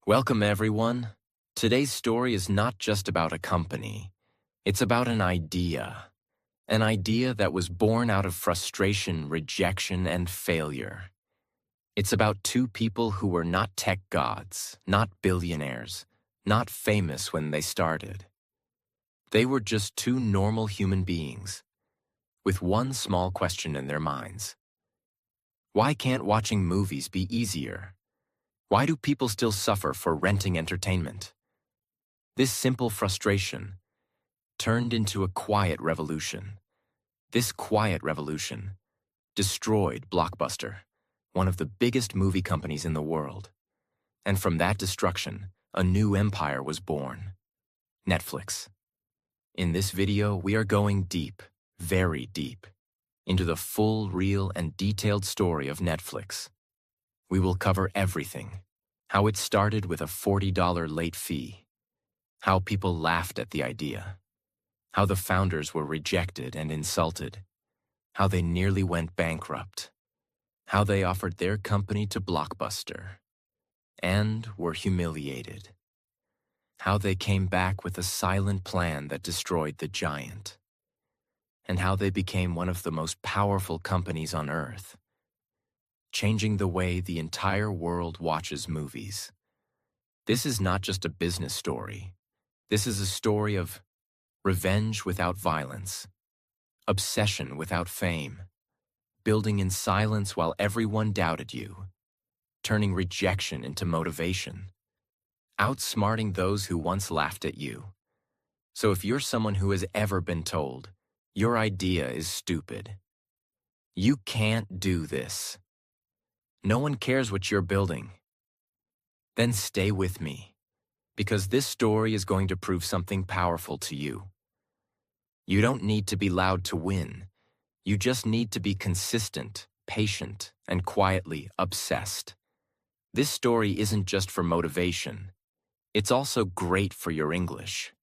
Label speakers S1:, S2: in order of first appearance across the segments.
S1: Welcome, everyone. Today's story is not just about a company. It's about an idea. An idea that was born out of frustration, rejection, and failure. It's about two people who were not tech gods, not billionaires, not famous when they started. They were just two normal human beings, with one small question in their minds. Why can't watching movies be easier? Why do people still suffer for renting entertainment? This simple frustration turned into a quiet revolution. This quiet revolution destroyed Blockbuster, one of the biggest movie companies in the world. And from that destruction, a new empire was born: Netflix. In this video, we are going deep, very deep, into the full, real, and detailed story of Netflix. We will cover everything: how it started with a $40 late fee, how people laughed at the idea, how the founders were rejected and insulted, how they nearly went bankrupt, how they offered their company to Blockbuster and were humiliated, how they came back with a silent plan that destroyed the giant, and how they became one of the most powerful companies on earth, changing the way the entire world watches movies. This is not just a business story. This is a story of revenge without violence, obsession without fame, building in silence while everyone doubted you, turning rejection into motivation, outsmarting those who once laughed at you. So if you're someone who has ever been told, your idea is stupid, you can't do this, no one cares what you're building, then stay with me, because this story is going to prove something powerful to you. You don't need to be loud to win. You just need to be consistent, patient, and quietly obsessed. This story isn't just for motivation. It's also great for your English.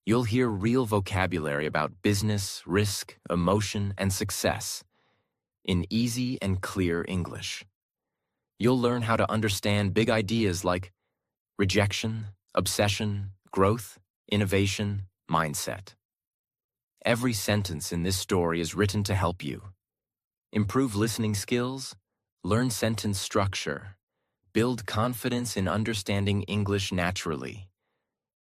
S1: You'll hear real vocabulary about business, risk, emotion, and success in easy and clear English. You'll learn how to understand big ideas like rejection, obsession, growth, innovation, mindset. Every sentence in this story is written to help you improve listening skills, learn sentence structure, build confidence in understanding English naturally.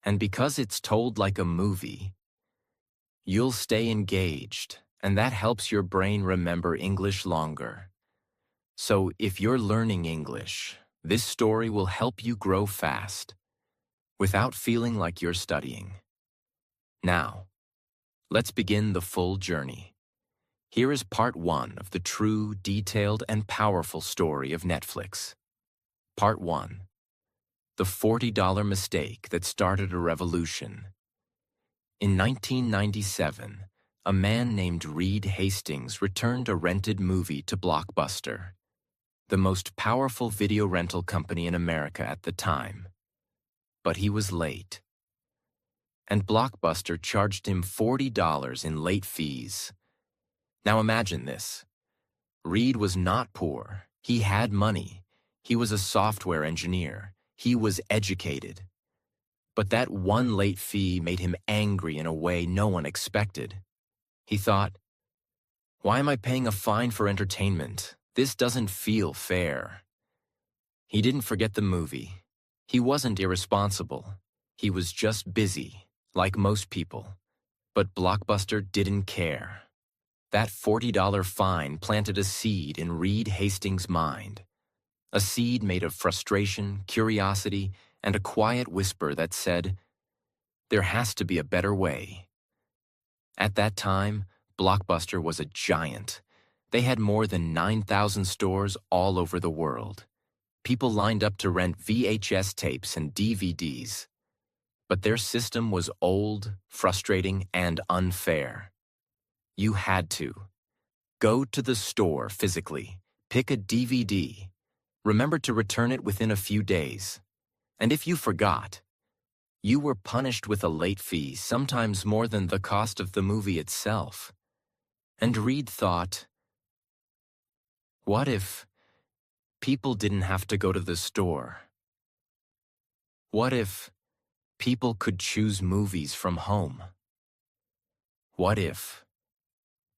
S1: And because it's told like a movie, you'll stay engaged, and that helps your brain remember English longer. So if you're learning English, this story will help you grow fast, without feeling like you're studying. Now, let's begin the full journey. Here is part 1 of the true, detailed, and powerful story of Netflix. Part 1. The $40 mistake that started a revolution. In 1997, a man named Reed Hastings returned a rented movie to Blockbuster, the most powerful video rental company in America at the time. But he was late, and Blockbuster charged him $40 in late fees. Now imagine this. Reed was not poor. He had money. He was a software engineer. He was educated. But that one late fee made him angry in a way no one expected. He thought, "Why am I paying a fine for entertainment? This doesn't feel fair." He didn't forget the movie. He wasn't irresponsible. He was just busy, like most people. But Blockbuster didn't care. That $40 fine planted a seed in Reed Hastings' mind. A seed made of frustration, curiosity, and a quiet whisper that said, there has to be a better way. At that time, Blockbuster was a giant. They had more than 9,000 stores all over the world. People lined up to rent VHS tapes and DVDs. But their system was old, frustrating, and unfair. You had to go to the store physically, pick a DVD, remember to return it within a few days. And if you forgot, you were punished with a late fee, sometimes more than the cost of the movie itself. And Reed thought, what if people didn't have to go to the store? What if people could choose movies from home? What if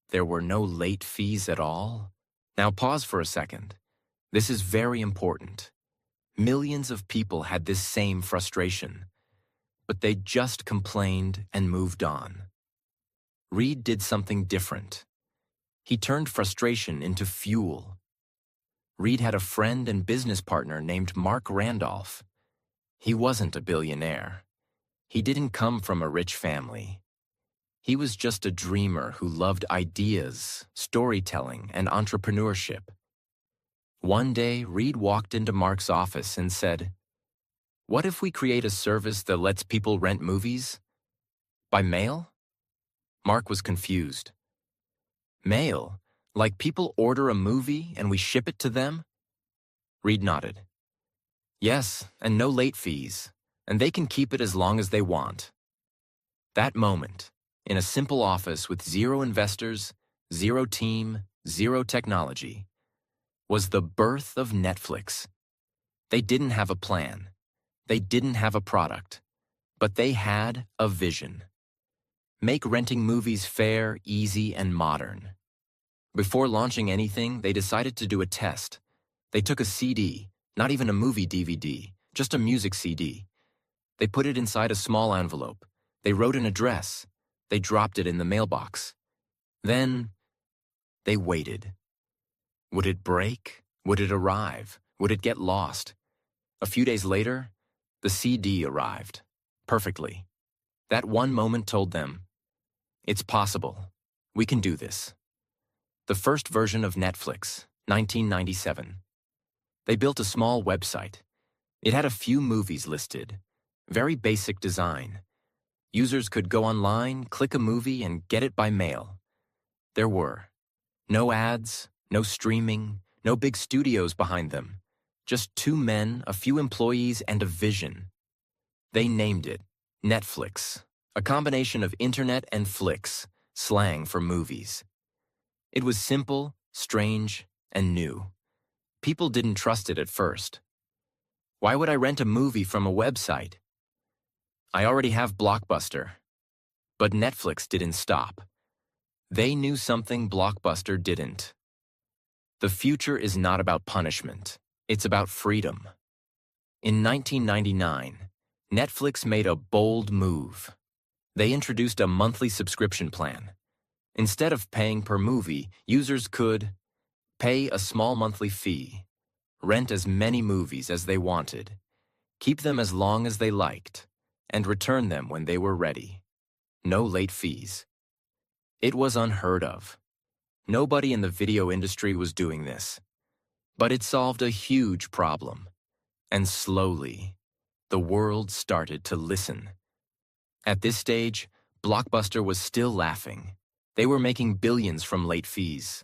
S1: there were no late fees at all? Now pause for a second. This is very important. Millions of people had this same frustration, but they just complained and moved on. Reed did something different. He turned frustration into fuel. Reed had a friend and business partner named Mark Randolph. He wasn't a billionaire. He didn't come from a rich family. He was just a dreamer who loved ideas, storytelling, and entrepreneurship. One day, Reed walked into Mark's office and said, "What if we create a service that lets people rent movies? By mail?" Mark was confused. Mail? Like people order a movie and we ship it to them? Reed nodded. Yes, and no late fees, and they can keep it as long as they want. That moment, in a simple office with 0 investors, 0 team, 0 technology, was the birth of Netflix. They didn't have a plan. They didn't have a product. But they had a vision. Make renting movies fair, easy, and modern. Before launching anything, they decided to do a test. They took a CD, not even a movie DVD, just a music CD. They put it inside a small envelope. They wrote an address. They dropped it in the mailbox. Then, they waited. Would it break? Would it arrive? Would it get lost? A few days later, the CD arrived. Perfectly. That one moment told them, it's possible. We can do this. The first version of Netflix, 1997. They built a small website. It had a few movies listed. Very basic design. Users could go online, click a movie, and get it by mail. There were no ads, no streaming, no big studios behind them. Just 2 men, a few employees, and a vision. They named it Netflix, a combination of internet and flicks, slang for movies. It was simple, strange, and new. People didn't trust it at first. Why would I rent a movie from a website? I already have Blockbuster. But Netflix didn't stop. They knew something Blockbuster didn't. The future is not about punishment. It's about freedom. In 1999, Netflix made a bold move. They introduced a monthly subscription plan. Instead of paying per movie, users could pay a small monthly fee, rent as many movies as they wanted, keep them as long as they liked, and return them when they were ready. No late fees. It was unheard of. Nobody in the video industry was doing this. But it solved a huge problem. And slowly, the world started to listen. At this stage, Blockbuster was still laughing. They were making billions from late fees.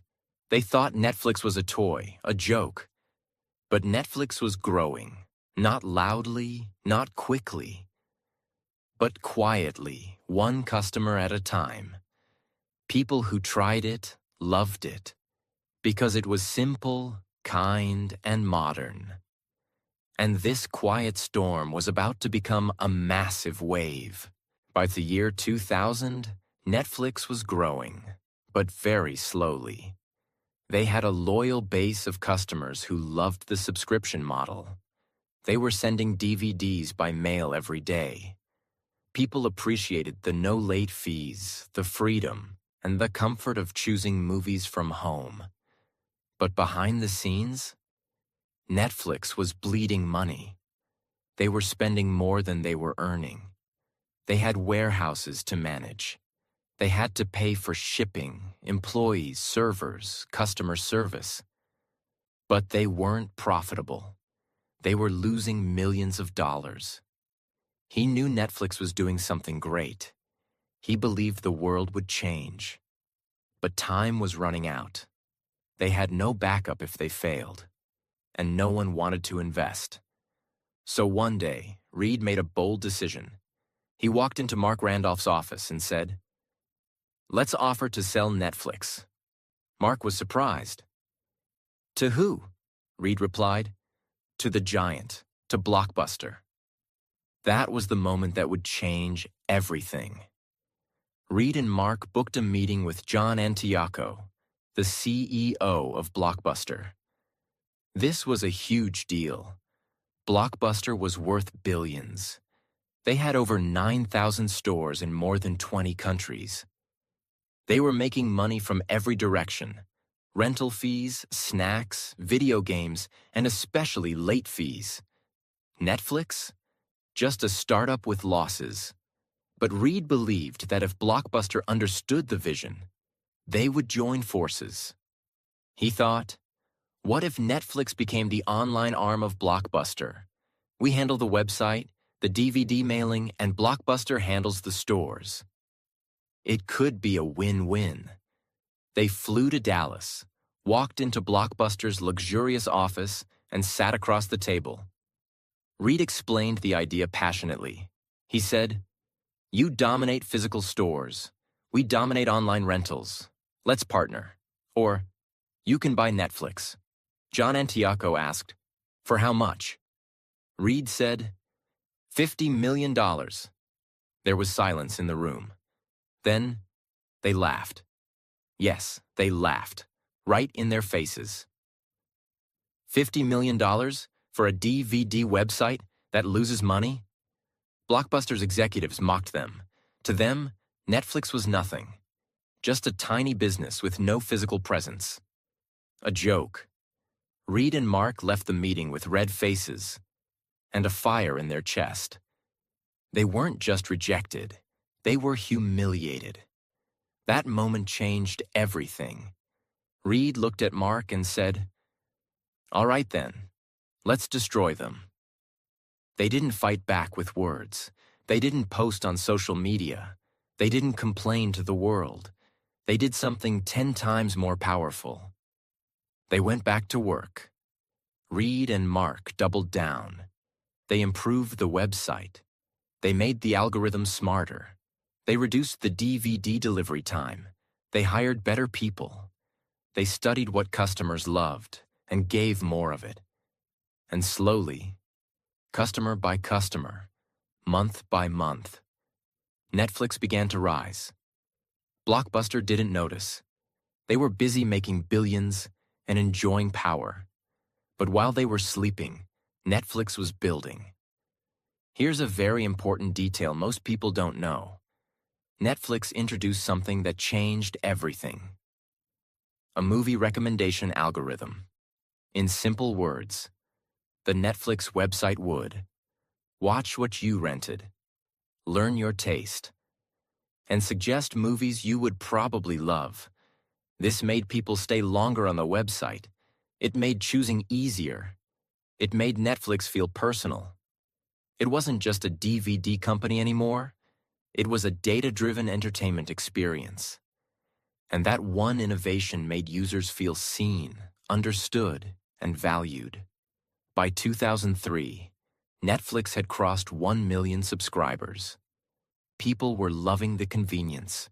S1: They thought Netflix was a toy, a joke. But Netflix was growing, not loudly, not quickly, but quietly, one customer at a time. People who tried it loved it, because it was simple, kind, and modern. And this quiet storm was about to become a massive wave. By the year 2000, Netflix was growing, but very slowly. They had a loyal base of customers who loved the subscription model. They were sending DVDs by mail every day. People appreciated the no late fees, the freedom, and the comfort of choosing movies from home. But behind the scenes, Netflix was bleeding money. They were spending more than they were earning. They had warehouses to manage. They had to pay for shipping, employees, servers, customer service. But they weren't profitable. They were losing millions of dollars. He knew Netflix was doing something great. He believed the world would change. But time was running out. They had no backup if they failed, and no one wanted to invest. So one day, Reed made a bold decision. He walked into Mark Randolph's office and said, "Let's offer to sell Netflix." Mark was surprised. "To who?" Reed replied. "To the giant, to Blockbuster." That was the moment that would change everything. Reed and Mark booked a meeting with John Antioco, the CEO of Blockbuster. This was a huge deal. Blockbuster was worth billions. They had over 9,000 stores in more than 20 countries. They were making money from every direction: rental fees, snacks, video games, and especially late fees. Netflix? Just a startup with losses. But Reed believed that if Blockbuster understood the vision, they would join forces. He thought, what if Netflix became the online arm of Blockbuster? We handle the website, the DVD mailing, and Blockbuster handles the stores. It could be a win-win. They flew to Dallas, walked into Blockbuster's luxurious office, and sat across the table. Reed explained the idea passionately. He said, "You dominate physical stores. We dominate online rentals. Let's partner. Or, you can buy Netflix." John Antioco asked, "For how much?" Reed said, $50 million. There was silence in the room. Then, they laughed. Yes, they laughed, right in their faces. $50 million for a DVD website that loses money? Blockbuster's executives mocked them. To them, Netflix was nothing. Just a tiny business with no physical presence. A joke. Reed and Mark left the meeting with red faces and a fire in their chest. They weren't just rejected, they were humiliated. That moment changed everything. Reed looked at Mark and said, "All right then, let's destroy them." They didn't fight back with words. They didn't post on social media. They didn't complain to the world. They did something 10 times more powerful. They went back to work. Reed and Mark doubled down. They improved the website. They made the algorithm smarter. They reduced the DVD delivery time. They hired better people. They studied what customers loved and gave more of it. And slowly, customer by customer, month by month, Netflix began to rise. Blockbuster didn't notice. They were busy making billions and enjoying power. But while they were sleeping, Netflix was building. Here's a very important detail most people don't know. Netflix introduced something that changed everything. A movie recommendation algorithm. In simple words, the Netflix website would watch what you rented, learn your taste, and suggest movies you would probably love. This made people stay longer on the website. It made choosing easier. It made Netflix feel personal. It wasn't just a DVD company anymore. It was a data-driven entertainment experience. And that one innovation made users feel seen, understood, and valued. By 2003, Netflix had crossed 1 million subscribers. People were loving the convenience.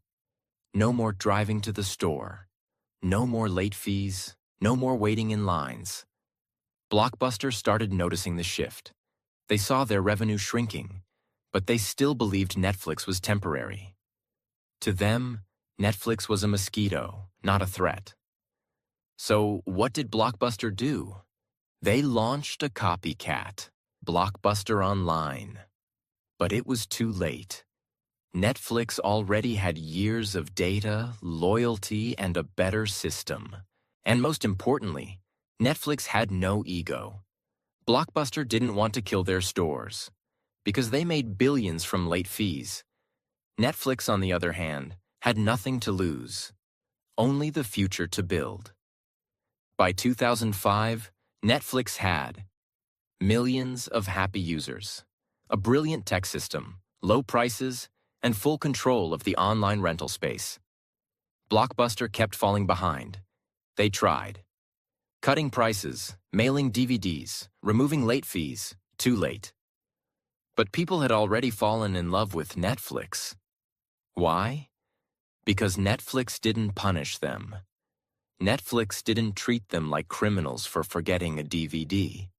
S1: No more driving to the store. No more late fees. No more waiting in lines. Blockbuster started noticing the shift. They saw their revenue shrinking, but they still believed Netflix was temporary. To them, Netflix was a mosquito, not a threat. So what did Blockbuster do? They launched a copycat, Blockbuster Online. But it was too late. Netflix already had years of data, loyalty, and a better system. And most importantly, Netflix had no ego. Blockbuster didn't want to kill their stores, because they made billions from late fees. Netflix, on the other hand, had nothing to lose, only the future to build. By 2005, Netflix had millions of happy users, a brilliant tech system, low prices, and full control of the online rental space. Blockbuster kept falling behind. They tried. Cutting prices, mailing DVDs, removing late fees, too late. But people had already fallen in love with Netflix. Why? Because Netflix didn't punish them. Netflix didn't treat them like criminals for forgetting a DVD.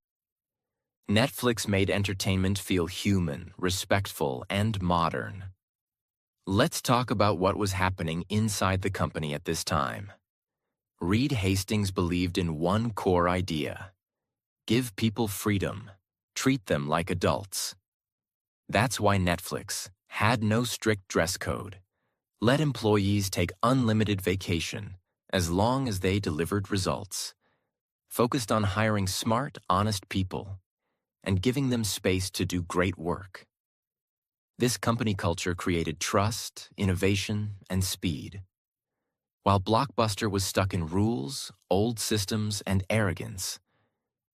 S1: Netflix made entertainment feel human, respectful, and modern. Let's talk about what was happening inside the company at this time. Reed Hastings believed in one core idea: give people freedom, treat them like adults. That's why Netflix had no strict dress code. Let employees take unlimited vacation as long as they delivered results. Focused on hiring smart, honest people and giving them space to do great work. This company culture created trust, innovation, and speed. While Blockbuster was stuck in rules, old systems, and arrogance,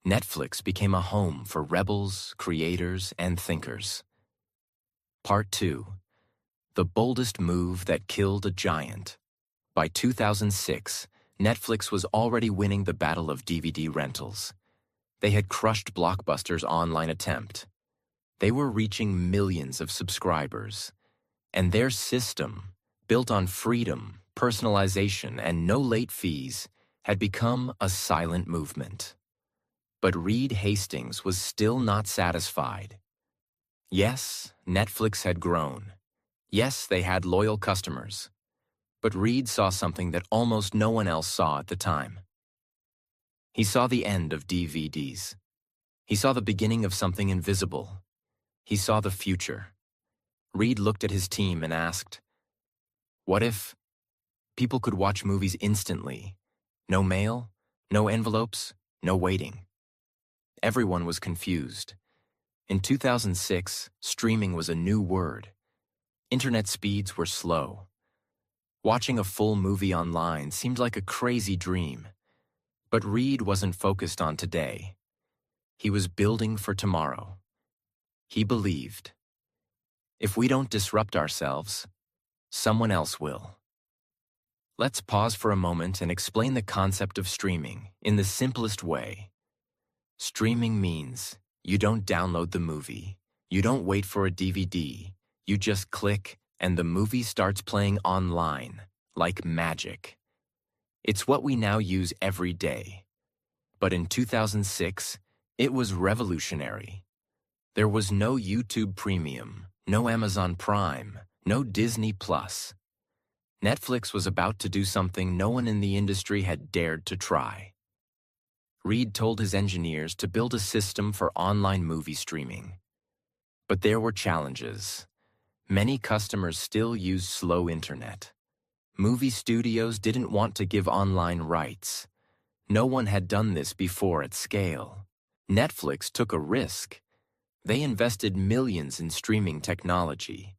S1: Netflix became a home for rebels, creators, and thinkers. Part 2. The boldest move that killed a giant. By 2006, Netflix was already winning the battle of DVD rentals. They had crushed Blockbuster's online attempt. They were reaching millions of subscribers, and their system, built on freedom, personalization, and no late fees, had become a silent movement. But Reed Hastings was still not satisfied. Yes, Netflix had grown. Yes, they had loyal customers. But Reed saw something that almost no one else saw at the time. He saw the end of DVDs. He saw the beginning of something invisible. He saw the future. Reed looked at his team and asked, what if people could watch movies instantly? No mail, no envelopes, no waiting. Everyone was confused. In 2006, streaming was a new word. Internet speeds were slow. Watching a full movie online seemed like a crazy dream. But Reed wasn't focused on today. He was building for tomorrow. He believed, if we don't disrupt ourselves, someone else will. Let's pause for a moment and explain the concept of streaming in the simplest way. Streaming means you don't download the movie, you don't wait for a DVD, you just click and the movie starts playing online, like magic. It's what we now use every day. But in 2006, it was revolutionary. There was no YouTube Premium, no Amazon Prime, no Disney Plus. Netflix was about to do something no one in the industry had dared to try. Reed told his engineers to build a system for online movie streaming. But there were challenges. Many customers still used slow internet. Movie studios didn't want to give online rights. No one had done this before at scale. Netflix took a risk. They invested millions in streaming technology.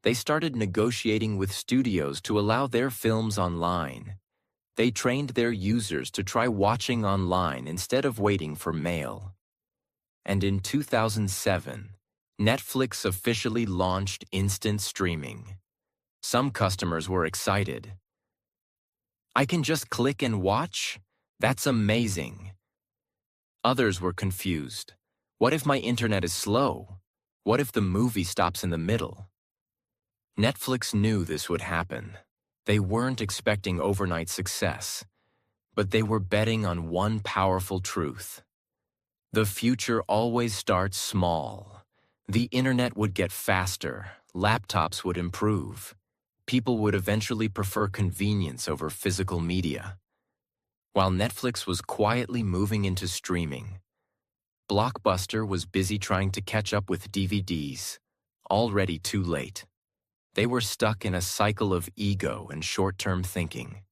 S1: They started negotiating with studios to allow their films online. They trained their users to try watching online instead of waiting for mail. And in 2007, Netflix officially launched instant streaming. Some customers were excited. I can just click and watch? That's amazing. Others were confused. What if my internet is slow? What if the movie stops in the middle? Netflix knew this would happen. They weren't expecting overnight success, but they were betting on one powerful truth. The future always starts small. The internet would get faster, laptops would improve. People would eventually prefer convenience over physical media. While Netflix was quietly moving into streaming, Blockbuster was busy trying to catch up with DVDs, already too late. They were stuck in a cycle of ego and short-term thinking.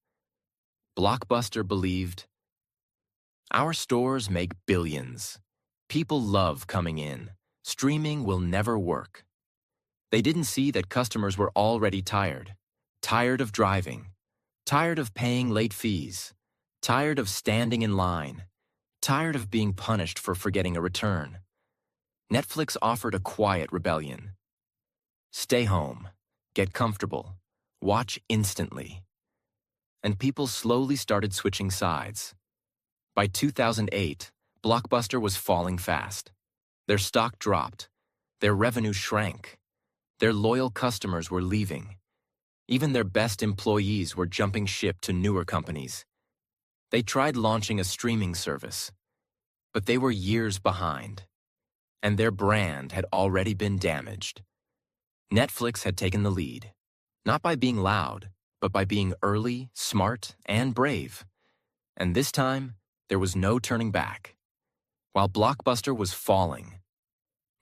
S1: Blockbuster believed, our stores make billions. People love coming in. Streaming will never work. They didn't see that customers were already tired of driving, tired of paying late fees, tired of standing in line, tired of being punished for forgetting a return. Netflix offered a quiet rebellion. Stay home, get comfortable, watch instantly. And people slowly started switching sides. By 2008, Blockbuster was falling fast. Their stock dropped. Their revenue shrank. Their loyal customers were leaving. Even their best employees were jumping ship to newer companies. They tried launching a streaming service, but they were years behind. and their brand had already been damaged. Netflix had taken the lead, not by being loud, but by being early, smart, and brave. And this time, there was no turning back. While Blockbuster was falling,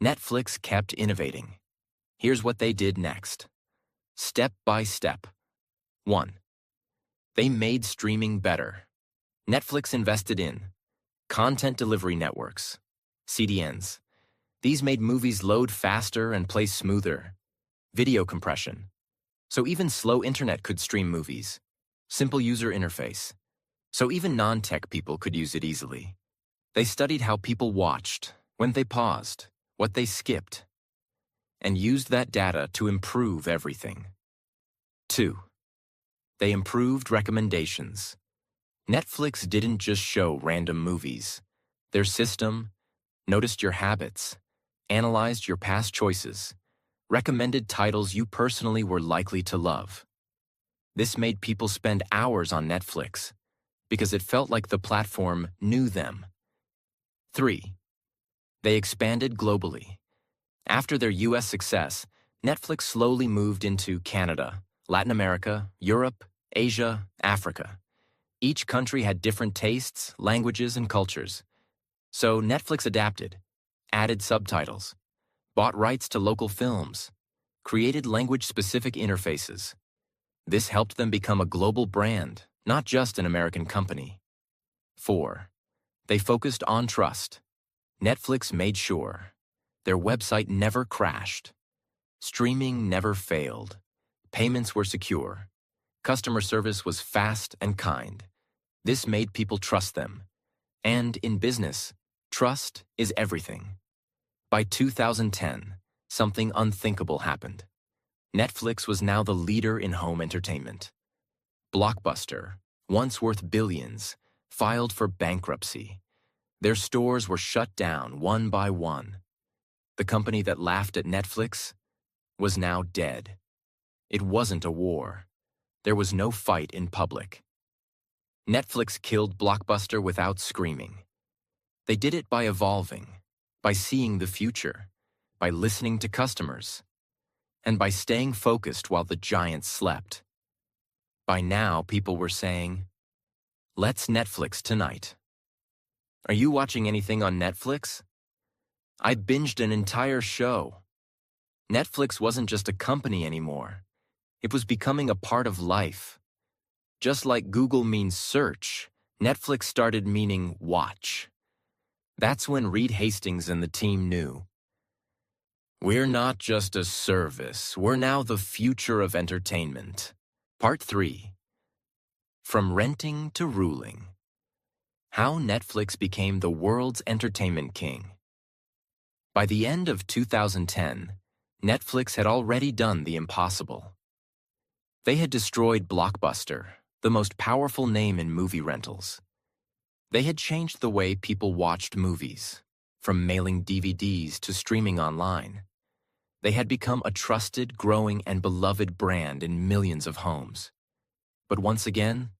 S1: Netflix kept innovating. Here's what they did next. Step by step. 1. They made streaming better. Netflix invested in content delivery networks, CDNs. These made movies load faster and play smoother. Video compression, so even slow internet could stream movies. Simple user interface, so even non-tech people could use it easily. They studied how people watched, when they paused, what they skipped, and used that data to improve everything. 2. They improved recommendations. Netflix didn't just show random movies. Their system noticed your habits, analyzed your past choices, recommended titles you personally were likely to love. This made people spend hours on Netflix because it felt like the platform knew them. 3. They expanded globally. After their US success, Netflix slowly moved into Canada, Latin America, Europe, Asia, Africa. Each country had different tastes, languages, and cultures. So Netflix adapted, added subtitles, bought rights to local films, created language-specific interfaces. This helped them become a global brand, not just an American company. 4. They focused on trust. Netflix made sure their website never crashed. Streaming never failed. Payments were secure. Customer service was fast and kind. This made people trust them. And in business, trust is everything. By 2010, something unthinkable happened. Netflix was now the leader in home entertainment. Blockbuster, once worth billions, filed for bankruptcy. Their stores were shut down one by one. The company that laughed at Netflix was now dead. It wasn't a war. There was no fight in public. Netflix killed Blockbuster without screaming. They did it by evolving, by seeing the future, by listening to customers, and by staying focused while the giants slept. By now, people were saying, "Let's Netflix tonight." Are you watching anything on Netflix? I binged an entire show. Netflix wasn't just a company anymore. It was becoming a part of life. Just like Google means search, Netflix started meaning watch. That's when Reed Hastings and the team knew. We're not just a service, we're now the future of entertainment. Part 3. From renting to ruling. How Netflix became the world's entertainment king. By the end of 2010, Netflix had already done the impossible. They had destroyed Blockbuster, the most powerful name in movie rentals. They had changed the way people watched movies, from mailing DVDs to streaming online. They had become a trusted, growing, and beloved brand in millions of homes. But once again,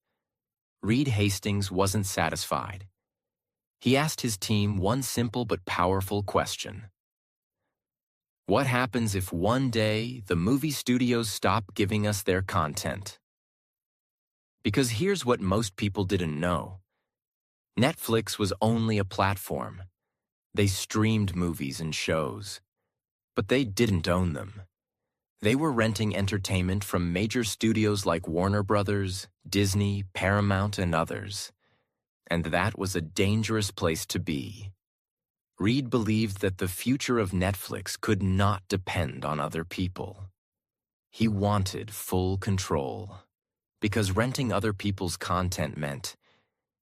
S1: Reed Hastings wasn't satisfied. He asked his team one simple but powerful question. What happens if one day the movie studios stop giving us their content? Because here's what most people didn't know. Netflix was only a platform. They streamed movies and shows, but they didn't own them. They were renting entertainment from major studios like Warner Brothers, Disney, Paramount, and others. And that was a dangerous place to be. Reed believed that the future of Netflix could not depend on other people. He wanted full control, because renting other people's content meant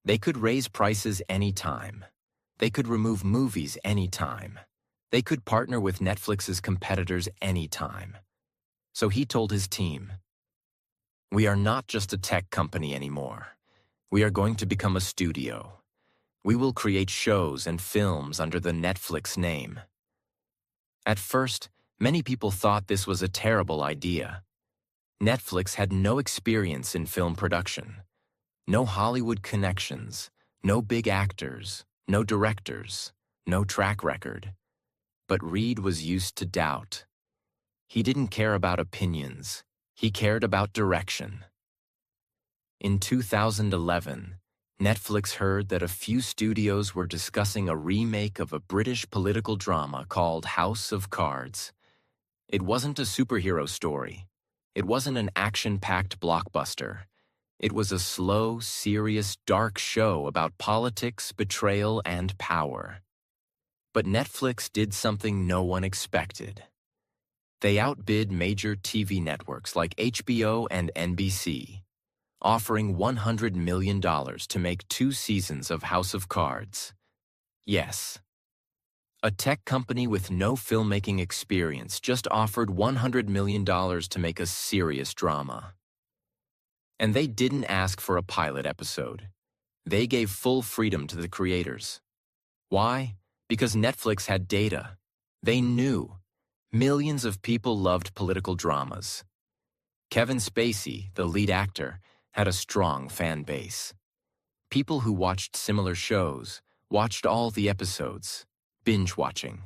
S1: they could raise prices anytime. They could remove movies anytime. They could partner with Netflix's competitors anytime. So he told his team, "We are not just a tech company anymore. We are going to become a studio. We will create shows and films under the Netflix name." At first, many people thought this was a terrible idea. Netflix had no experience in film production, no Hollywood connections, no big actors, no directors, no track record. But Reed was used to doubt. He didn't care about opinions. He cared about direction. In 2011, Netflix heard that a few studios were discussing a remake of a British political drama called House of Cards. It wasn't a superhero story. It wasn't an action-packed blockbuster. It was a slow, serious, dark show about politics, betrayal, and power. But Netflix did something no one expected. They outbid major TV networks like HBO and NBC, offering $100 million to make 2 seasons of House of Cards. Yes. A tech company with no filmmaking experience just offered $100 million to make a serious drama. And they didn't ask for a pilot episode. They gave full freedom to the creators. Why? Because Netflix had data. They knew. Millions of people loved political dramas. Kevin Spacey, the lead actor, had a strong fan base. People who watched similar shows watched all the episodes, binge-watching.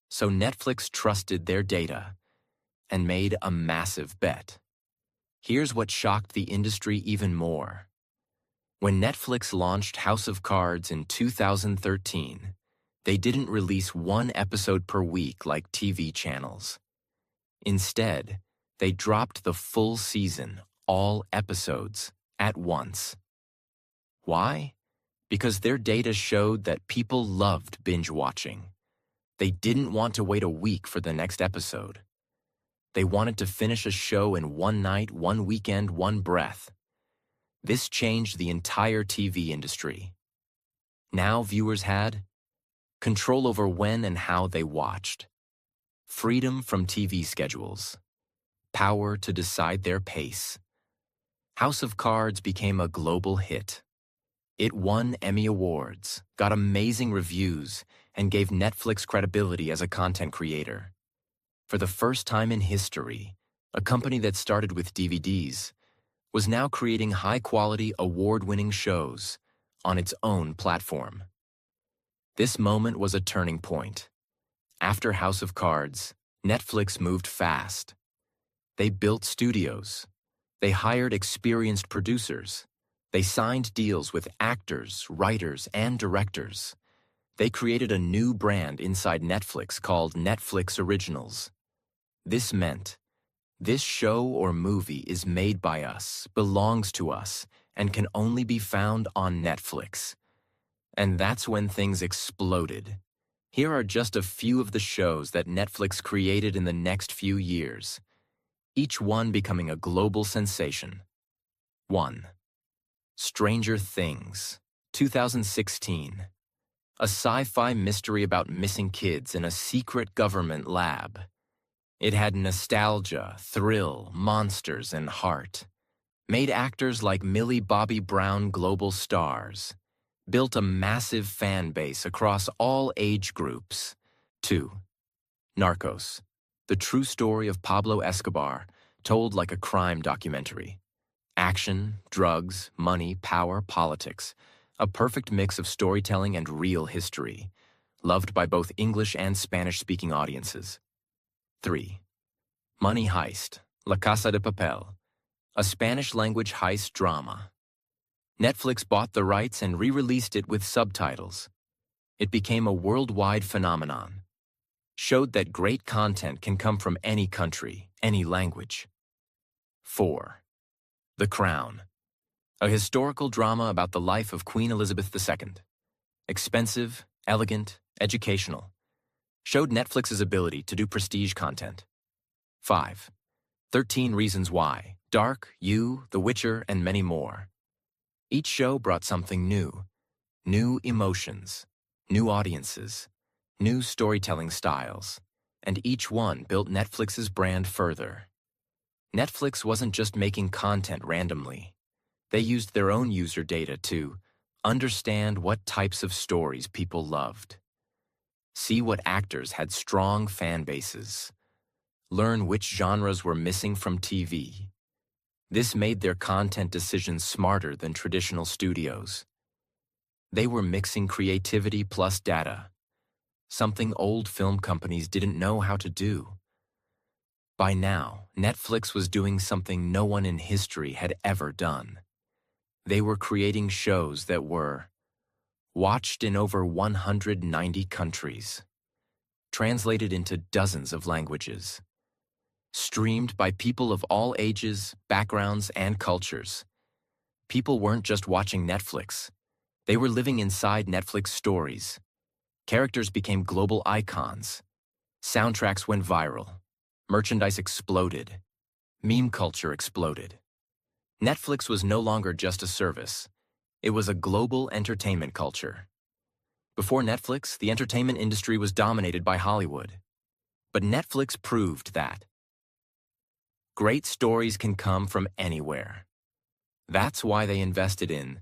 S1: So Netflix trusted their data and made a massive bet. Here's what shocked the industry even more. When Netflix launched House of Cards in 2013, they didn't release 1 episode per week like TV channels. Instead, they dropped the full season, all episodes, at once. Why? Because their data showed that people loved binge-watching. They didn't want to wait a week for the next episode. They wanted to finish a show in 1 night, 1 weekend, 1 breath. This changed the entire TV industry. Now viewers had control over when and how they watched, freedom from TV schedules, power to decide their pace. House of Cards became a global hit. It won Emmy Awards, got amazing reviews, and gave Netflix credibility as a content creator. For the first time in history, a company that started with DVDs was now creating high-quality, award-winning shows on its own platform. This moment was a turning point. After House of Cards, Netflix moved fast. They built studios. They hired experienced producers. They signed deals with actors, writers, and directors. They created a new brand inside Netflix called Netflix Originals. This meant, this show or movie is made by us, belongs to us, and can only be found on Netflix. And that's when things exploded. Here are just a few of the shows that Netflix created in the next few years, each one becoming a global sensation. 1. Stranger Things, 2016. A sci-fi mystery about missing kids in a secret government lab. It had nostalgia, thrill, monsters, and heart. Made actors like Millie Bobby Brown global stars. Built a massive fan base across all age groups. 2. Narcos, the true story of Pablo Escobar, told like a crime documentary. Action, drugs, money, power, politics. A perfect mix of storytelling and real history. Loved by both English and Spanish-speaking audiences. 3. Money Heist, La Casa de Papel, a Spanish-language heist drama. Netflix bought the rights and re-released it with subtitles. It became a worldwide phenomenon. Showed that great content can come from any country, any language. 4. The Crown, a historical drama about the life of Queen Elizabeth II. Expensive, elegant, educational. Showed Netflix's ability to do prestige content. 5. 13 Reasons Why, Dark, You, The Witcher, and many more. Each show brought something new. New emotions, new audiences, new storytelling styles, and each one built Netflix's brand further. Netflix wasn't just making content randomly. They used their own user data to understand what types of stories people loved, see what actors had strong fan bases, learn which genres were missing from TV. This made their content decisions smarter than traditional studios. They were mixing creativity plus data. something old film companies didn't know how to do. By now, Netflix was doing something no one in history had ever done. They were creating shows that were watched in over 190 countries, translated into dozens of languages, streamed by people of all ages, backgrounds, and cultures. People weren't just watching Netflix. They were living inside Netflix stories. Characters became global icons. Soundtracks went viral. Merchandise exploded. Meme culture exploded. Netflix was no longer just a service. It was a global entertainment culture. Before Netflix, the entertainment industry was dominated by Hollywood. But Netflix proved that great stories can come from anywhere. That's why they invested in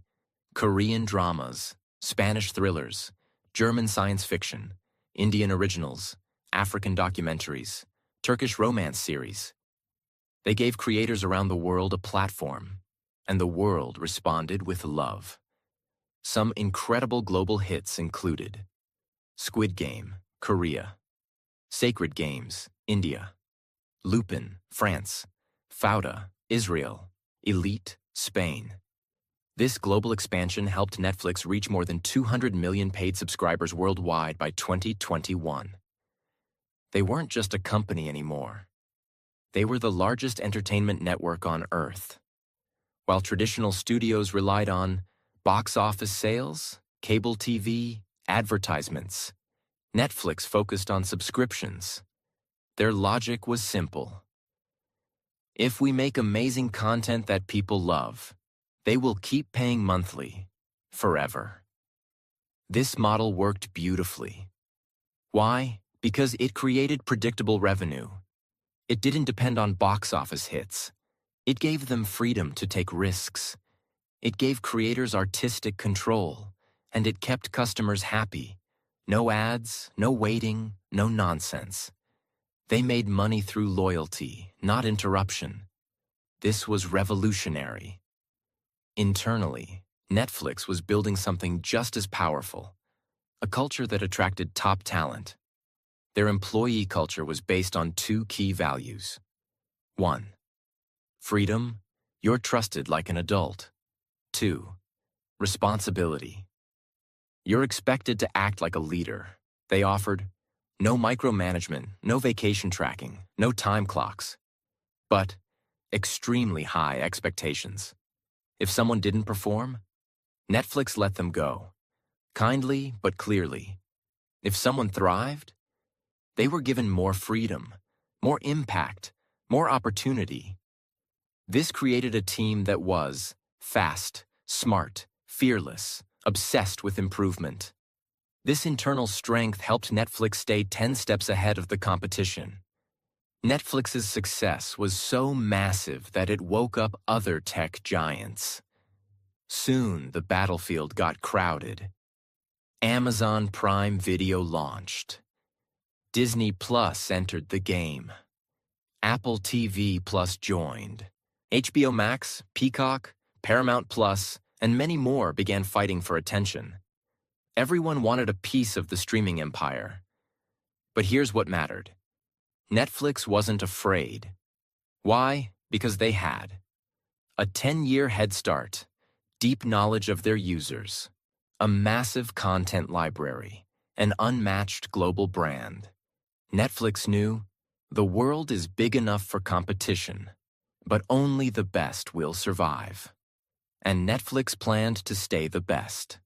S1: Korean dramas, Spanish thrillers, German science fiction, Indian originals, African documentaries, Turkish romance series. They gave creators around the world a platform, and the world responded with love. Some incredible global hits included Squid Game, Korea; Sacred Games, India; Lupin, France; Fauda, Israel; Elite, Spain. This global expansion helped Netflix reach more than 200 million paid subscribers worldwide by 2021. They weren't just a company anymore. They were the largest entertainment network on Earth. While traditional studios relied on box office sales, cable TV, advertisements, Netflix focused on subscriptions. Their logic was simple. If we make amazing content that people love, they will keep paying monthly, forever. This model worked beautifully. Why? Because it created predictable revenue. It didn't depend on box office hits. It gave them freedom to take risks. It gave creators artistic control, and it kept customers happy. No ads, no waiting, no nonsense. They made money through loyalty, not interruption. This was revolutionary. Internally, Netflix was building something just as powerful, a culture that attracted top talent. Their employee culture was based on two key values. 1. Freedom, you're trusted like an adult. 2. Responsibility. You're expected to act like a leader. They offered no micromanagement, no vacation tracking, no time clocks, but extremely high expectations. If someone didn't perform, Netflix let them go, kindly but clearly. If someone thrived, they were given more freedom, more impact, more opportunity. This created a team that was fast, smart, fearless, obsessed with improvement. This internal strength helped Netflix stay 10 steps ahead of the competition. Netflix's success was so massive that it woke up other tech giants. Soon, the battlefield got crowded. Amazon Prime Video launched. Disney Plus entered the game. Apple TV Plus joined. HBO Max, Peacock, Paramount Plus, and many more began fighting for attention. Everyone wanted a piece of the streaming empire. But here's what mattered. Netflix wasn't afraid. Why? Because they had a 10-year head start, deep knowledge of their users, a massive content library, an unmatched global brand. Netflix knew the world is big enough for competition, but only the best will survive. And Netflix planned to stay the best.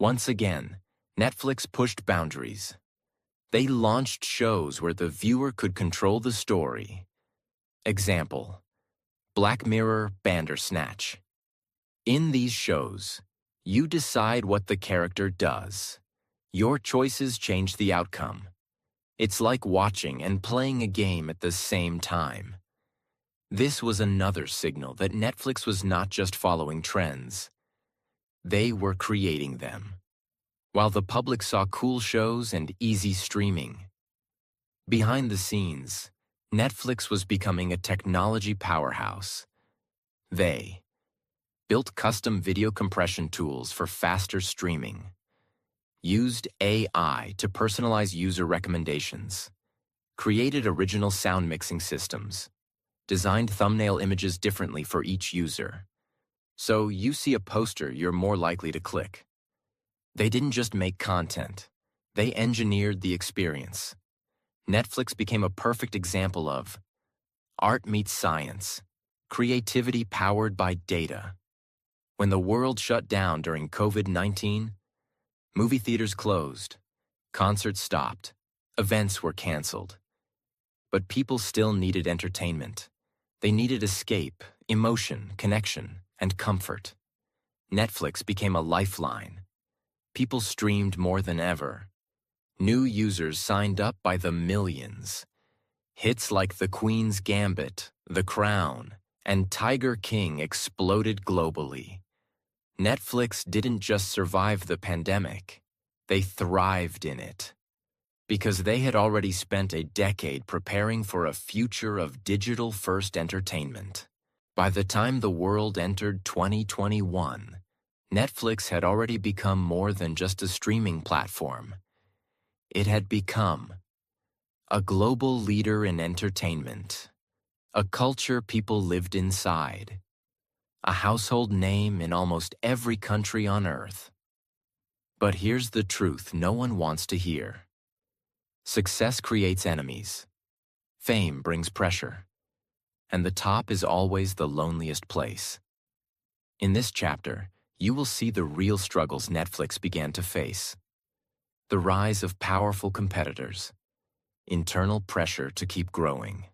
S1: Once again, Netflix pushed boundaries. They launched shows where the viewer could control the story. Example: Black Mirror Bandersnatch. In these shows, you decide what the character does. Your choices change the outcome. It's like watching and playing a game at the same time. This was another signal that Netflix was not just following trends. They were creating them. While the public saw cool shows and easy streaming, behind the scenes, Netflix was becoming a technology powerhouse. They built custom video compression tools for faster streaming, used AI to personalize user recommendations, created original sound mixing systems, designed thumbnail images differently for each user. So you see a poster you're more likely to click. They didn't just make content, they engineered the experience. Netflix became a perfect example of art meets science, creativity powered by data. When the world shut down during COVID-19, movie theaters closed, concerts stopped, events were canceled. But people still needed entertainment. They needed escape, emotion, connection, and comfort. Netflix became a lifeline. People streamed more than ever. New users signed up by the millions. Hits like The Queen's Gambit, The Crown, and Tiger King exploded globally. Netflix didn't just survive the pandemic, they thrived in it. Because they had already spent a decade preparing for a future of digital-first entertainment. By the time the world entered 2021, Netflix had already become more than just a streaming platform. It had become a global leader in entertainment, a culture people lived inside, a household name in almost every country on Earth. But here's the truth no one wants to hear. Success creates enemies. Fame brings pressure. And the top is always the loneliest place. In this chapter, you will see the real struggles Netflix began to face. The rise of powerful competitors, internal pressure to keep growing,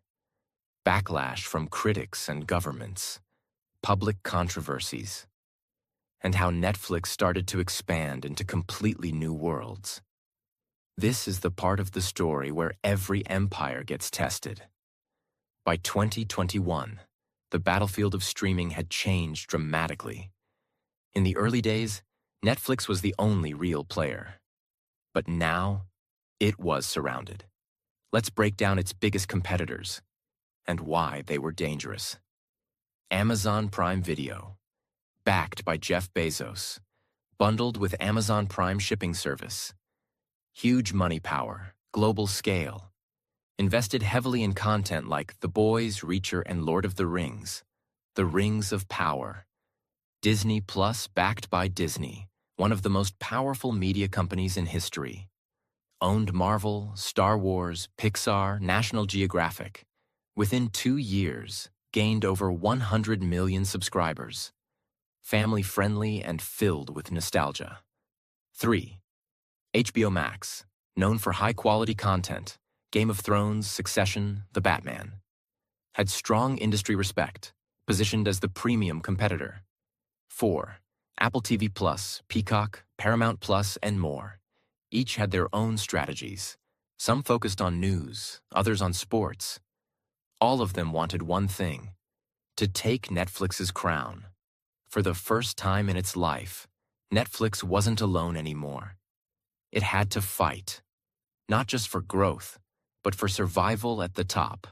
S1: backlash from critics and governments, public controversies, and how Netflix started to expand into completely new worlds. This is the part of the story where every empire gets tested. By 2021, the battlefield of streaming had changed dramatically. In the early days, Netflix was the only real player. But now, it was surrounded. Let's break down its biggest competitors and why they were dangerous. Amazon Prime Video, backed by Jeff Bezos, bundled with Amazon Prime shipping service. Huge money power, global scale. Invested heavily in content like The Boys, Reacher, and Lord of the Rings of Power. Disney Plus, backed by Disney, one of the most powerful media companies in history. Owned Marvel, Star Wars, Pixar, National Geographic. Within 2 years, gained over 100 million subscribers. Family-friendly and filled with nostalgia. 3. HBO Max, known for high-quality content. Game of Thrones, Succession, The Batman. Had strong industry respect, positioned as the premium competitor. 4. Apple TV Plus, Peacock, Paramount Plus, and more. Each had their own strategies. Some focused on news, others on sports. All of them wanted one thing: to take Netflix's crown. For the first time in its life, Netflix wasn't alone anymore. It had to fight, not just for growth, but for survival at the top.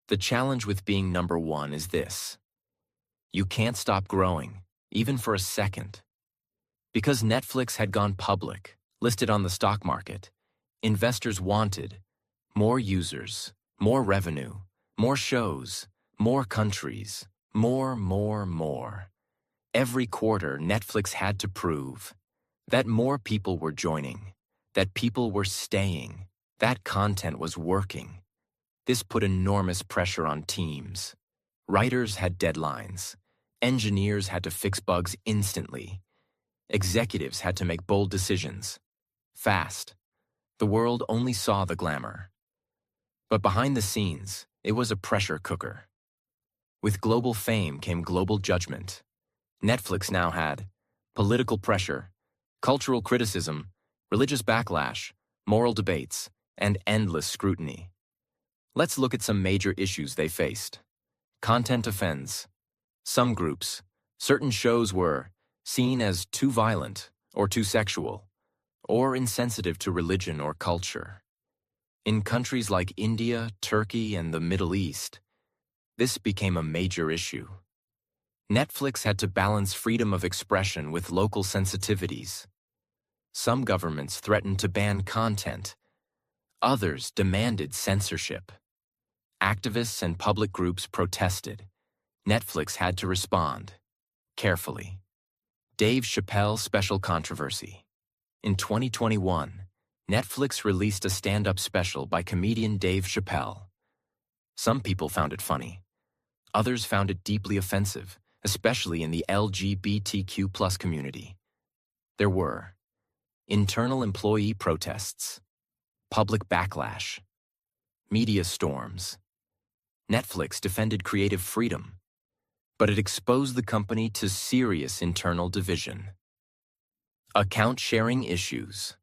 S1: The challenge with being number one is this: you can't stop growing, even for a second. Because Netflix had gone public, listed on the stock market, investors wanted more users, more revenue, more shows, more countries, more. Every quarter, Netflix had to prove that more people were joining, that people were staying, that content was working. This put enormous pressure on teams. Writers had deadlines. Engineers had to fix bugs instantly. Executives had to make bold decisions. Fast. The world only saw the glamour. But behind the scenes, it was a pressure cooker. With global fame came global judgment. Netflix now had political pressure, cultural criticism, religious backlash, moral debates, and endless scrutiny. Let's look at some major issues they faced. Content offends. Some groups, certain shows were seen as too violent or too sexual, or insensitive to religion or culture. In countries like India, Turkey, and the Middle East, this became a major issue. Netflix had to balance freedom of expression with local sensitivities. Some governments threatened to ban content. Others demanded censorship. Activists and public groups protested. Netflix had to respond carefully. Dave Chappelle special controversy. In 2021, Netflix released a stand-up special by comedian Dave Chappelle. Some people found it funny. Others found it deeply offensive, especially in the LGBTQ+ community. There were internal employee protests, public backlash, media storms. Netflix defended creative freedom, but it exposed the company to serious internal division. Account sharing issues.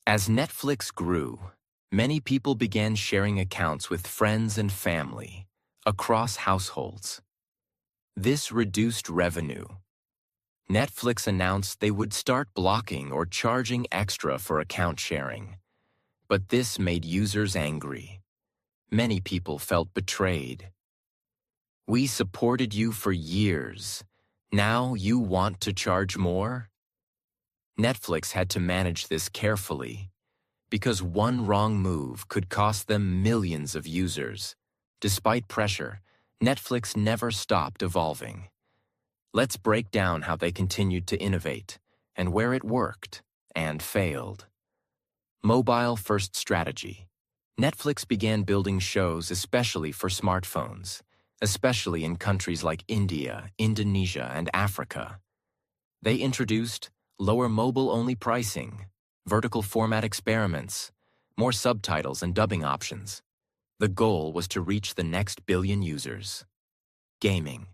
S1: As Netflix grew, many people began sharing accounts with friends and family across households. This reduced revenue. Netflix announced they would start blocking or charging extra for account sharing, but this made users angry. Many people felt betrayed. We supported you for years. Now you want to charge more? Netflix had to manage this carefully because one wrong move could cost them millions of users. Despite pressure, Netflix never stopped evolving. Let's break down how they continued to innovate and where it worked and failed. Mobile-first strategy. Netflix began building shows especially for smartphones, especially in countries like India, Indonesia, and Africa. They introduced lower mobile-only pricing, vertical format experiments, more subtitles and dubbing options. The goal was to reach the next billion users. Gaming.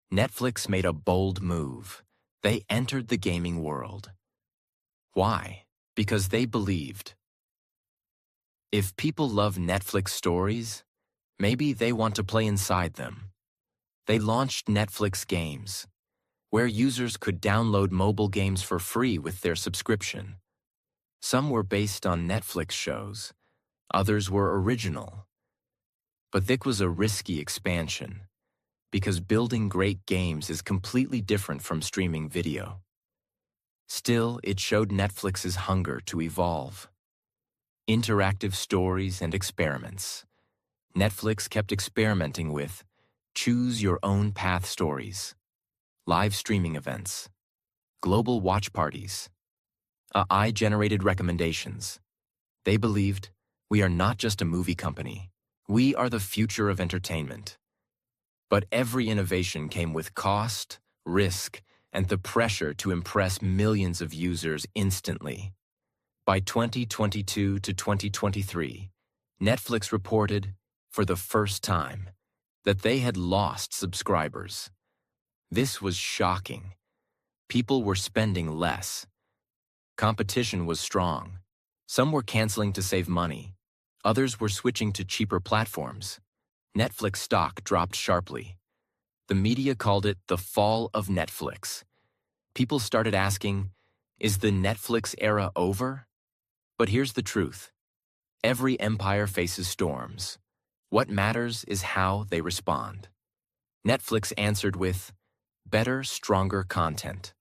S1: Netflix made a bold move. They entered the gaming world. Why? Because they believed, if people love Netflix stories, maybe they want to play inside them. They launched Netflix Games, where users could download mobile games for free with their subscription. Some were based on Netflix shows, others were original. But this was a risky expansion, because building great games is completely different from streaming video. Still, it showed Netflix's hunger to evolve. Interactive stories and experiments. Netflix kept experimenting with choose-your-own-path stories, live streaming events, global watch parties, AI-generated recommendations. They believed, we are not just a movie company, we are the future of entertainment. But every innovation came with cost, risk, and the pressure to impress millions of users instantly. By 2022 to 2023, Netflix reported, for the first time, that they had lost subscribers. This was shocking. People were spending less. Competition was strong. Some were canceling to save money. Others were switching to cheaper platforms. Netflix stock dropped sharply. The media called it the fall of Netflix. People started asking, is the Netflix era over? But here's the truth. Every empire faces storms. What matters is how they respond. Netflix answered with better, stronger content.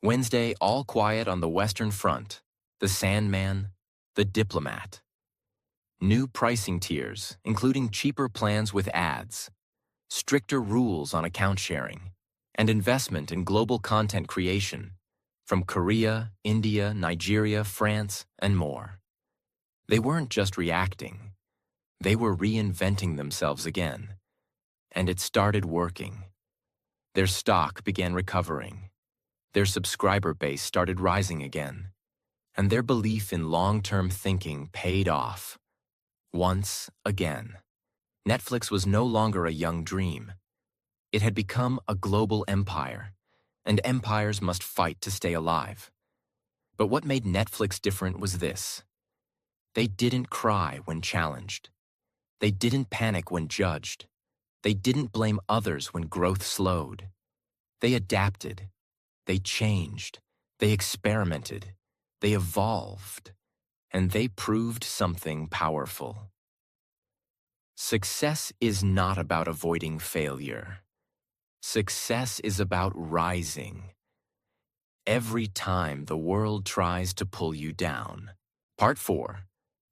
S1: Wednesday, All Quiet on the Western Front, The Sandman, The Diplomat. New pricing tiers, including cheaper plans with ads, stricter rules on account sharing, and investment in global content creation from Korea, India, Nigeria, France, and more. They weren't just reacting. They were reinventing themselves again. And it started working. Their stock began recovering. Their subscriber base started rising again. And their belief in long-term thinking paid off. Once again. Netflix was no longer a young dream. It had become a global empire, and empires must fight to stay alive. But what made Netflix different was this. They didn't cry when challenged. They didn't panic when judged. They didn't blame others when growth slowed. They adapted. They changed. They experimented. They evolved. And they proved something powerful. Success is not about avoiding failure. Success is about rising. every time the world tries to pull you down. Part 4.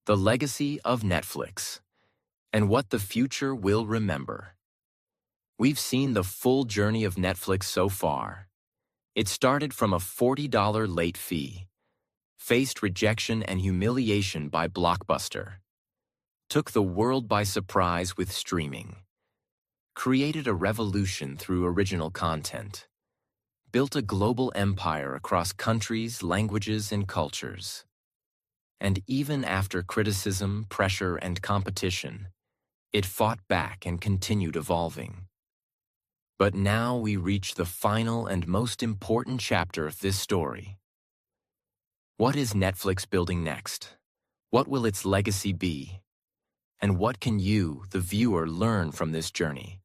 S1: The Legacy of Netflix and What the Future Will Remember. We've seen the full journey of Netflix so far. It started from a $40 late fee, faced rejection and humiliation by Blockbuster, took the world by surprise with streaming, created a revolution through original content, built a global empire across countries, languages, and cultures. And even after criticism, pressure, and competition, it fought back and continued evolving. But now we reach the final and most important chapter of this story. What is Netflix building next? What will its legacy be? And what can you, the viewer, learn from this journey?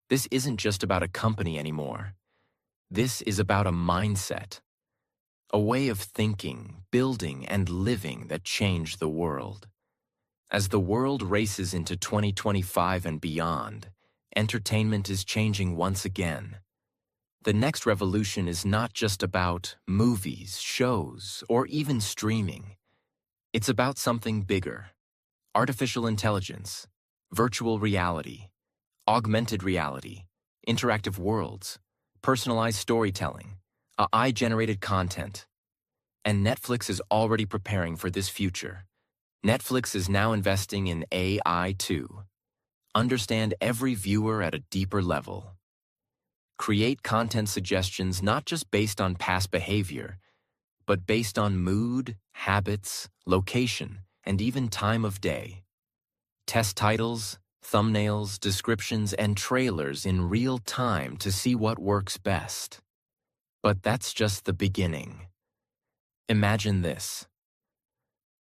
S1: This isn't just about a company anymore. This is about a mindset, a way of thinking, building, and living that changed the world. As the world races into 2025 and beyond, entertainment is changing once again. The next revolution is not just about movies, shows, or even streaming. It's about something bigger: artificial intelligence, virtual reality, augmented reality, interactive worlds, personalized storytelling, AI-generated content. And Netflix is already preparing for this future. Netflix is now investing in AI too. Understand every viewer at a deeper level. Create content suggestions not just based on past behavior, but based on mood, habits, location, and even time of day. Test titles, thumbnails, descriptions, and trailers in real time to see what works best. But that's just the beginning. Imagine this.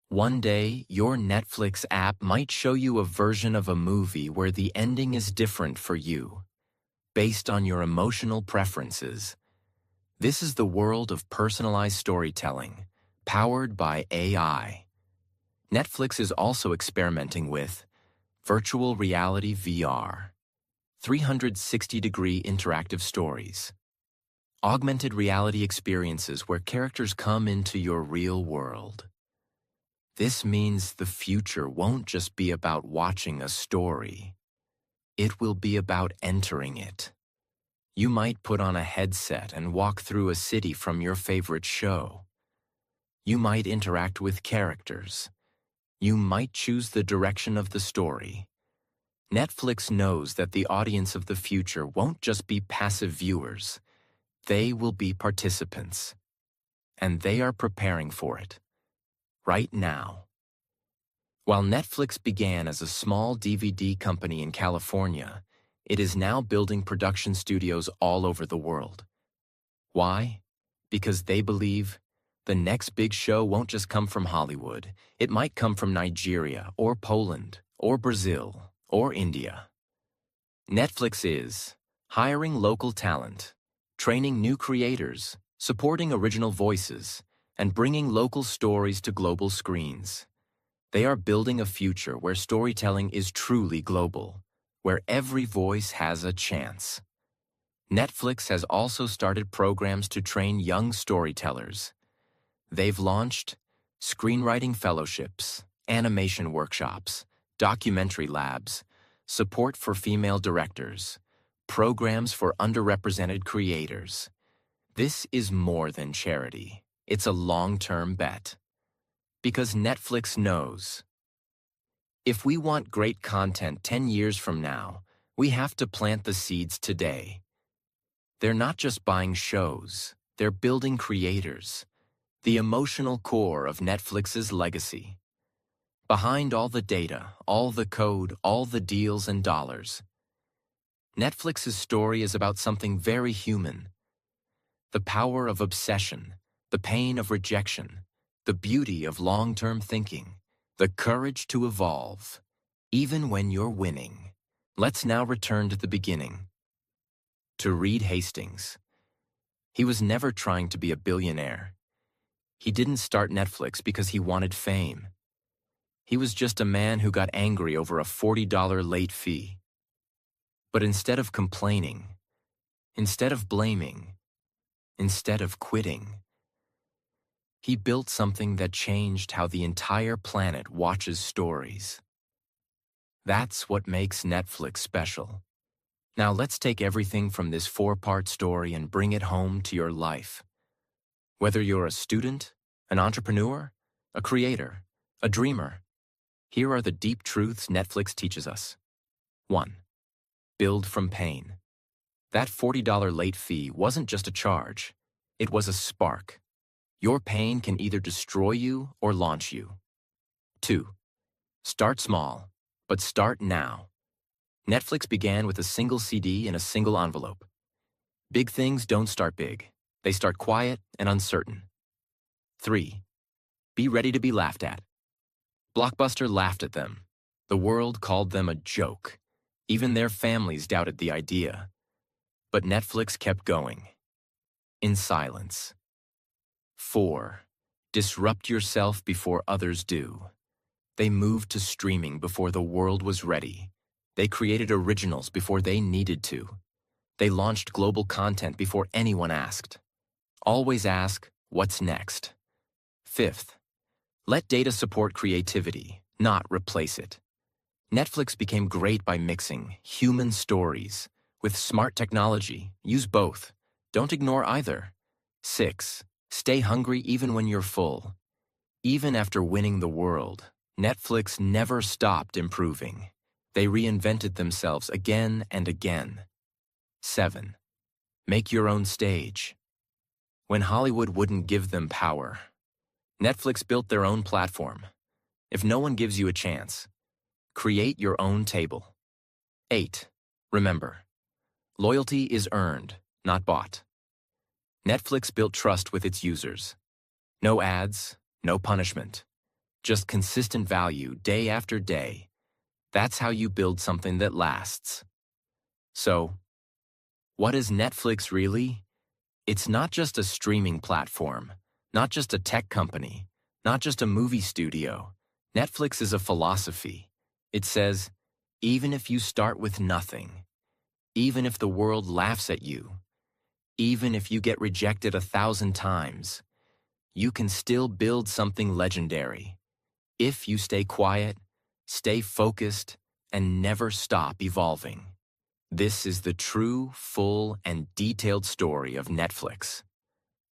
S1: One day, your Netflix app might show you a version of a movie where the ending is different for you, based on your emotional preferences. This is the world of personalized storytelling, powered by AI. Netflix is also experimenting with virtual reality VR, 360-degree interactive stories, augmented reality experiences where characters come into your real world. This means the future won't just be about watching a story. It will be about entering it. You might put on a headset and walk through a city from your favorite show. You might interact with characters. You might choose the direction of the story. Netflix knows that the audience of the future won't just be passive viewers. They will be participants. And they are preparing for it. Right now. While Netflix began as a small DVD company in California, it is now building production studios all over the world. Why? Because they believe the next big show won't just come from Hollywood. It might come from Nigeria or Poland or Brazil or India. Netflix is hiring local talent, training new creators, supporting original voices, and bringing local stories to global screens. They are building a future where storytelling is truly global, where every voice has a chance. Netflix has also started programs to train young storytellers. They've launched screenwriting fellowships, animation workshops, documentary labs, support for female directors, programs for underrepresented creators. This is more than charity. It's a long-term bet. Because Netflix knows, if we want great content 10 years from now, we have to plant the seeds today. They're not just buying shows, they're building creators, the emotional core of Netflix's legacy. Behind all the data, all the code, all the deals and dollars, Netflix's story is about something very human. The power of obsession, the pain of rejection, the beauty of long-term thinking, the courage to evolve, even when you're winning. Let's now return to the beginning. To Reed Hastings. He was never trying to be a billionaire. He didn't start Netflix because he wanted fame. He was just a man who got angry over a $40 late fee. But instead of complaining, instead of blaming, instead of quitting. He built something that changed how the entire planet watches stories. That's what makes Netflix special. Now let's take everything from this 4-part story and bring it home to your life. Whether you're a student, an entrepreneur, a creator, a dreamer, here are the deep truths Netflix teaches us. 1. Build from pain. That $40 late fee wasn't just a charge. It was a spark. Your pain can either destroy you or launch you. 2. Start small, but start now. Netflix began with a single CD in a single envelope. Big things don't start big. They start quiet and uncertain. 3. Be ready to be laughed at. Blockbuster laughed at them. The world called them a joke. Even their families doubted the idea. But Netflix kept going. In silence. 4. Disrupt yourself before others do. They moved to streaming before the world was ready. They created originals before they needed to. They launched global content before anyone asked. Always ask, what's next? 5th, let data support creativity, not replace it. Netflix became great by mixing human stories with smart technology. Use both. Don't ignore either. 6, stay hungry even when you're full. Even after winning the world, Netflix never stopped improving. They reinvented themselves again and again. 7, make your own stage. When Hollywood wouldn't give them power, Netflix built their own platform. If no one gives you a chance, create your own table. 8, remember, loyalty is earned, not bought. Netflix built trust with its users. No ads, no punishment, just consistent value day after day. That's how you build something that lasts. So, what is Netflix really? It's not just a streaming platform, not just a tech company, not just a movie studio. Netflix is a philosophy. It says, even if you start with nothing, even if the world laughs at you, even if you get rejected 1,000 times, you can still build something legendary. If you stay quiet, stay focused, and never stop evolving. This is the true, full, and detailed story of Netflix.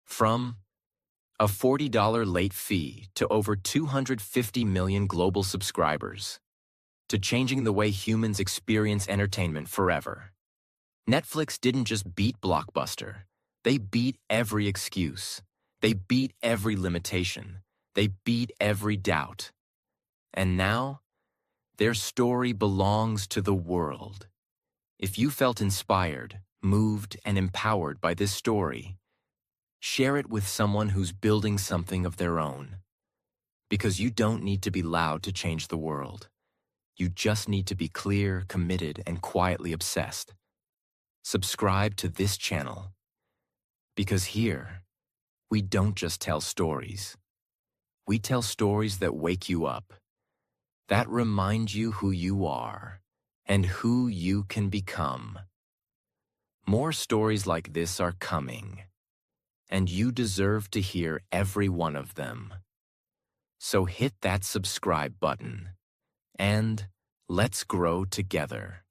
S1: From a $40 late fee to over 250 million global subscribers, to changing the way humans experience entertainment forever. Netflix didn't just beat Blockbuster. They beat every excuse. They beat every limitation. They beat every doubt. And now, their story belongs to the world. If you felt inspired, moved, and empowered by this story, share it with someone who's building something of their own. Because you don't need to be loud to change the world. You just need to be clear, committed, and quietly obsessed. Subscribe to this channel. Because here, we don't just tell stories. We tell stories that wake you up, that remind you who you are and who you can become. More stories like this are coming, and you deserve to hear every one of them. So hit that subscribe button, and let's grow together.